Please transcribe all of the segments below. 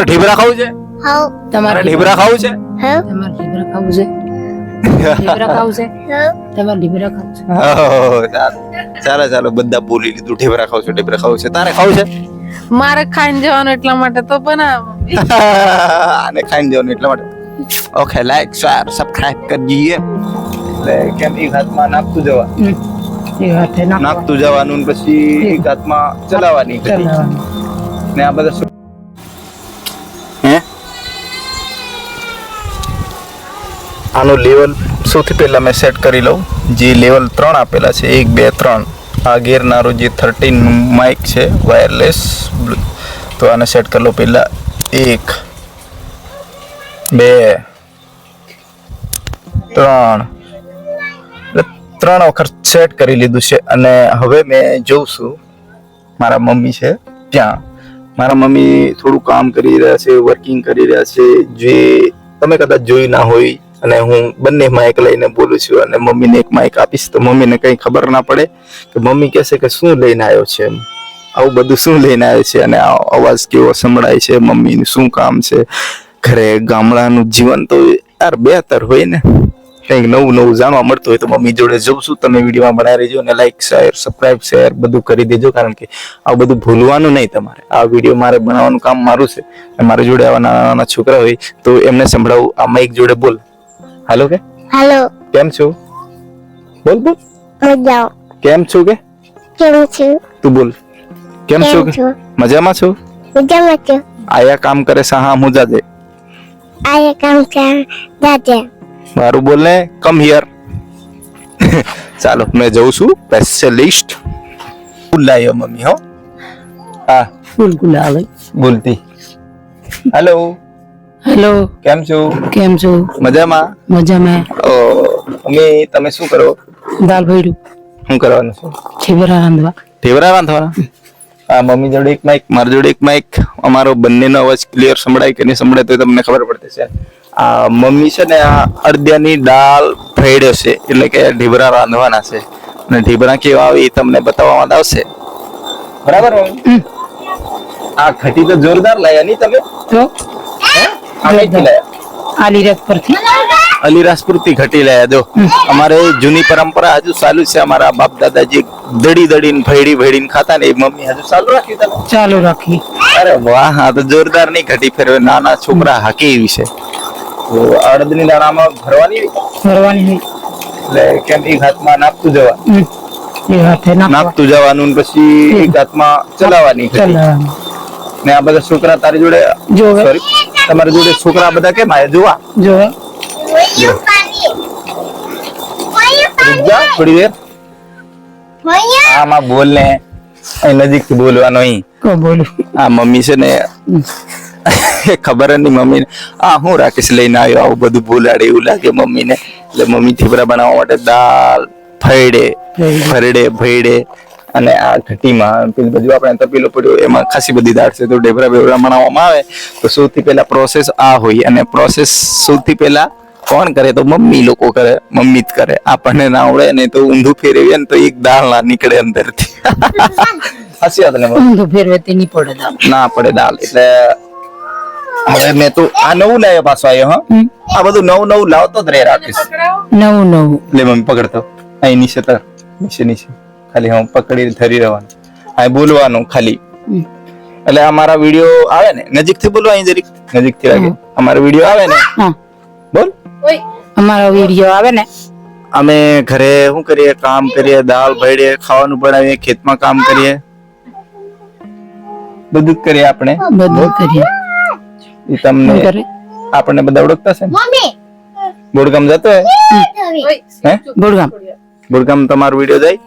ઢીબરા ખાવું છે? હાઉ તમારે ઢીબરા ખાવું છે? હાઉ તમારે ઢીબરા ખાવું છે? ઢીબરા ખાવું છે? હાઉ તમારે ઢીબરા ખાવું છે? ચાલો ચાલો બધા બોલી લીધું. ઢીબરા ખાવું છે, ઢીબરા ખાવું છે. તારે ખાવું છે? મારે ખાઈને જવાનું એટલા માટે તો બનાવો. આને ખાઈને જવાનું એટલા માટે. ઓકે, લાઈક શેર સબસ્ક્રાઇબ કરજીએ. એટલે કેમ એક હાથમાં નાખતું જવા, એ હાથે નાખતું જવાનું ને પછી એક હાથમાં ચલાવવાની ચલાવવાનું. ને આ બધા શું હે આનું લેવલ સૌથી પહેલા મેં સેટ કરી લઉં. જે લેવલ 3 આપેલા છે 1 2 3 આ ગેરનારો જે 13 માઇક છે વાયરલેસ, તો આને સેટ કરી લો પહેલા 1 2 3 3 વખત સેટ કરી લીધું છે. અને હવે મેં જોઉં છું મારા મમ્મી છે ત્યાં. મારા મમ્મી થોડું કામ કરી રહ્યા છે, વર્કિંગ કરી રહ્યા છે, જે તમે કદાચ જોઈ ના હોય. અને હું બંને માઇક લઈને બોલું છું અને મમ્મીને એક માઇક આપીશ તો મમ્મીને કંઈ ખબર ના પડે કે મમ્મી કહેશે કે શું લઈને આવ્યો છે, એમ આવું બધું શું લઈને આવ્યો છે અને આ અવાજ કેવો સંભળાય છે, મમ્મીનું શું કામ છે ઘરે. ગામડાનું જીવન તો યાર બહેતર હોય ને, કંઈક નવું નવું જાણવા મળતું હોય તો મમ્મી જોડે જઉં છું. તમે વિડીયોમાં બનાવી રહેજો અને લાઈક શેર સબસ્ક્રાઇબ શેર બધું કરી દેજો, કારણ કે આ બધું ભૂલવાનું નહીં તમારે. આ વિડીયો મારે બનાવવાનું કામ મારું છે અને મારી જોડે આવા નાના નાના છોકરા હોય તો એમને સંભળાવું. આ માઇક જોડે બોલ. હાલો કે હાલો કેમ છો? બોલ બોલ. મજાઓ કેમ છો કે કેમ છો? તું બોલ. કેમ છો કે મજામાં છો? મજામાં છો? આયા કામ કરે સાહા હું જાજે. આયા કામ કર દાદા મારું બોલ ને કમ હિયર. ચાલો મેં જઉં છું સ્પેશિયલિસ્ટ. ફૂલ લાયો મમ્મી હો. હા ફૂલ ગુલાબ. બોલતી. હેલો હેલો, કેમ છો? કેમ છો? મજામાં? મજામાં. ઓ મમ્મી તમે શું કરો? દાલ ભર્યું. શું કરવાનું છે? ઢીબરા રાંધવા. ઢેબરા રાંધવાના? આ મમ્મી જોડે એક માઇક, મારી જોડે એક માઇક. અમારો બંનેનો અવાજ ક્લિયર સંભળાય કે નહીં સંભળાય તો તમને ખબર પડતી છે. આ મમ્મી છે ને આ અડદિયાની દાળ ભેળ્યો છે, એટલે કે ઢીબરા રાંધવાના છે. અને ઢીબરા કેવા આવે એ તમને બતાવવામાં આવશે. બરાબર મમ્મી? આ ઘટી તો જોરદાર લાયા નહીં તમે? તો આ કઈથી લાયા? આલીરાજ પરથી. અલીરાજપુરથી ઘટી લાયા. જો અમારે જૂની પરંપરા હજુ ચાલુ છે. અમારા બાપ દાદાજી દડી દડીને ભેડી ભેડીને ખાતા ને એ મમ્મી હજુ ચાલુ રાખી તમે? ચાલુ રાખી. અરે વાહ, હા તો જોરદાર નહીં ઘટી ફેરવે. નાના છોકરા હાકે એવી છે. તો અડદની દાણામાં ભરવાની હોય ભરવાની હોય. એટલે કેમ એક હાથમાં નાખતું જવા, એ હાથે નાખતું જવાનું ને પછી એક હાથમાં ચલાવવાની. ચલાવવાનું. ને આ બધા છોકરા તારી જોડે જોવે. સોરી તમારી જોડે છોકરા બધા કેમ આયા જોવા? જોવે. જા થોડી વાર આમાં બોલ ને, અહીં નજીકથી બોલવાનું. અહીં તો બોલું. આ મમ્મી છે ને ખબર જ નહીં મમ્મીને આ હું રાકેશ લઈને આવ્યો આવું બધું ભૂલાડે એવું લાગે મમ્મીને. એટલે મમ્મી ઢીબરા બનાવવા માટે દાળ ફરડે ભેડે અને આ ઘટીમાં પેલી બાજુ આપણે તપેલો પડ્યો એમાં ખાસી બધી દાળ છે. તો ઢેબરા બેબરા બનાવવામાં આવે તો સૌથી પહેલા પ્રોસેસ આ હોય. અને પ્રોસેસ સૌથી પહેલા કોણ કરે તો મમ્મી લોકો કરે, મમ્મી જ કરે. આપણને ના આવડે ને તો ઊંધું ફેરવીએ ને તો એક દાળ ના નીકળે અંદરથી. હસી વાત ને ઊંધું ફેરવે તે નહીં પડે દાળ. ના પડે દાળ. એટલે હવે મેં તો આ નવું લાવ્યો પાછો આવ્યો. હા આ બધું નવું નવું લાવતો જ રહે રાખીશ. નવું નવું. લે મમ્મી પકડતો અહીં નીચે તર નીચે ખાલી હું પકડી ધરી રહેવાનું. અહીં બોલવાનું ખાલી. એટલે અમારા વિડીયો આવે ને નજીકથી બોલો, અહીં જરીક નજીકથી લાગે. અમારો વિડીયો આવે ને બોલ. અમારો વિડીયો આવે ને અમે ઘરે શું કરીએ, કામ કરીએ, દાળ ભેળીએ, ખાવાનું બનાવીએ, ખેતમાં કામ કરીએ, બધું જ કરીએ આપણે. બધું કરીએ. એ તમને કરે આપણને બધા ઓળખતા છે ને? મમ્મી બોડગામ જતો હે? હે બોડગામ બોડગામ તમારો વિડીયો જાય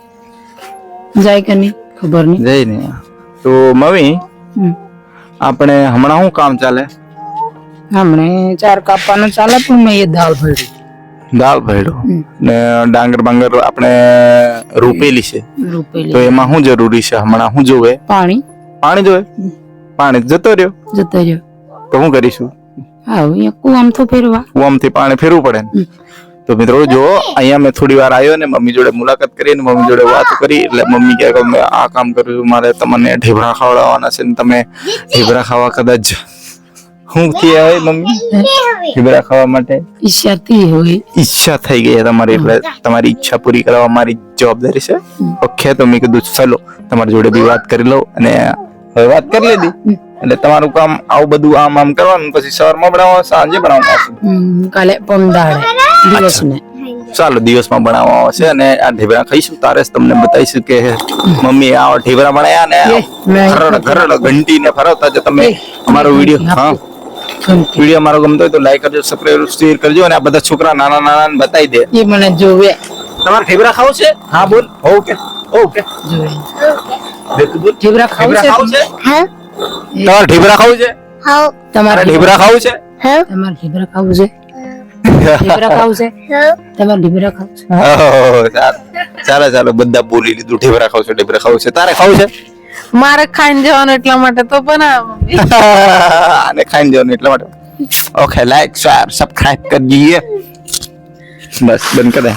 જાય કે નહીં ખબર નહીં. જાય ને. તો મમ્મી આપણે હમણાં શું કામ ચાલે? હમણે ચાર કાપવાનું ચાલે પણ મેં એ દાળ ભરી. દાળ ભેળો ને ડાંગર બાંગર આપણે રોપેલી છે તો રૂપેલી. એમાં શું જરૂરી છે હમણાં? શું જોવે? પાણી પાણી જોવે. પાણી જતો રહ્યો જતો રહ્યો. તો શું કરીશું? હા અહીંયા કુવામ તો ફેરવા. કુવામથી પાણી ફેરવું પડે ને. તો મિત્રો જો અહીંયા મેં થોડી વાર આવ્યો ને મમ્મી જોડે મુલાકાત કરી ને મમ્મી જોડે વાત કરી. એટલે મમ્મી કહે કે મેં આ કામ કર્યું, મારે તમને ઢેબરા ખવડાવવાના છે ને તમે ઢેબરા ખાવા કદાચ શું થયા હોય મમ્મી ઢેબરા ખાવા માટે ઈચ્છાથી હોય. ઈચ્છા થઈ ગઈ છે તમારી, એટલે તમારી ઈચ્છા પૂરી કરવા મારી જવાબદારી છે. ઓકે, તો મેં કીધું ચલો તમારી જોડે બી વાત કરી લઉં, અને હવે વાત કરી લીધી એટલે તમારું કામ આવું બધું આમ કરવાનું, પછી સવારમાં બનાવવા, સાંજે બનાવવા આવશે. કાલે પમદાડે દિવસને ચાલો દિવસમાં બનાવવા આવશે, અને આ ઢેબરા ખાઈશું તારે જ તમને બતાવીશું કે મમ્મી આ ઢેબરા બનાયા ને ખરડ ખરડ ઘંટી ને ફરવતા જો તમે અમારો વિડીયો, હા વિડીયો અમારો ગમતો હોય તો લાઈક કરજો, સબસ્ક્રાઇબ શેર કરજો, અને આ બધા છોકરા નાના નાના ને બતાવી દે. એ મને જોવે. તમારે ઢેબરા ખાવું છે? હા બોલ. ઓકે ઓકે જોવે. ઢેબરા ખાવું છે? હા તમારે ઢેબરા ખાવું છે? હા તમારે ઢેબરા ખાવું છે? હા તમારે ઢેબરા ખાવું છે? ઢેબરા ખાવું છે? હા તમારે ઢેબરા ખાવું છે? ઓહો, ચાલો ચાલો બધા બોલી લીધું, ઢેબરા ખાવું છે, ઢેબરા ખાવું છે. તારે ખાવું છે? મારે ખાઈને જવાનું એટલા માટે તો બનાવે. આને ખાઈને જવાનું એટલા માટે. ઓકે, લાઈક શેર સબસ્ક્રાઇબ કરી દઈએ. બસ બંધ કરી દે.